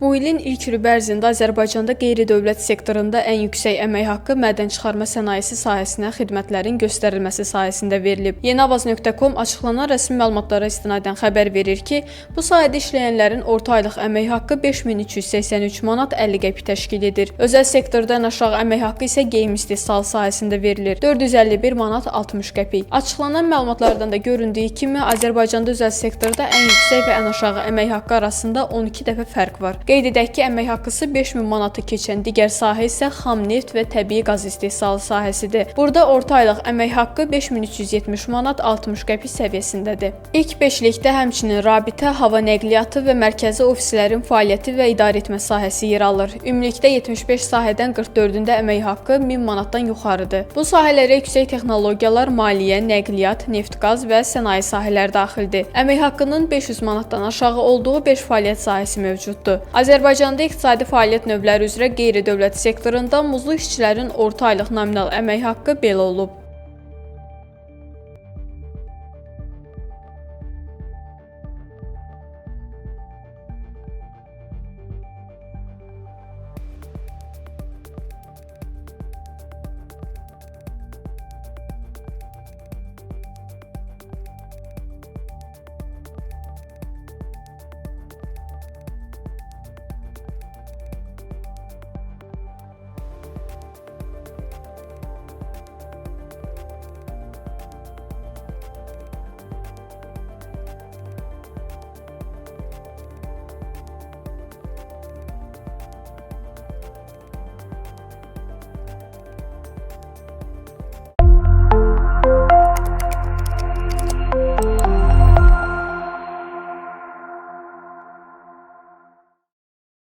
Bu ilin ilk rübə ərzində Azərbaycanda qeyri-dövlət sektorunda ən yüksək əmək haqqı mədən çıxarma sənayesi sahəsinə xidmətlərin göstərilməsi sahəsində verilib. Yeniavaz.com açıqlanan rəsmi məlumatlara istinadən xəbər verir ki, bu sahədə işləyənlərin orta aylıq əmək haqqı 5383 manat 50 qəpik təşkil edir. Özəl sektorda ən aşağı əmək haqqı isə geyim istehsalı sahəsində verilir. 451 manat 60 qəpik. Açıqlanan məlumatlardan da göründüyü kimi, Azərbaycanda özəl sektorda ən yüksək və ən aşağı əmək haqqı arasında 12 dəfə fərq var. Qeyd edək ki, əmək haqqısı 5000 manatı keçən digər sahə isə xam neft və təbii qaz istehsalı sahəsidir. Burada orta aylıq əmək haqqı 5370 manat 60 qəpik səviyyəsindədir. İlk beşlikdə həmçinin rabitə, hava nəqliyyatı və mərkəzi ofislərin fəaliyyəti və idarəetmə sahəsi yer alır. Ümumilikdə 75 sahədən 44-ündə əmək haqqı 1000 manatdan yuxarıdır. Bu sahələrə yüksək texnologiyalar, maliyyə, nəqliyyat, neft-qaz və sənaye sahələri daxildir. Əmək haqqının 500 manatdan aşağı olduğu 5 fəaliyyət sahəsi mövcuddur. Azərbaycanda iqtisadi fəaliyyət növləri üzrə qeyri-dövlət sektorunda muzlu işçilərin orta aylıq nominal əmək haqqı belə olub.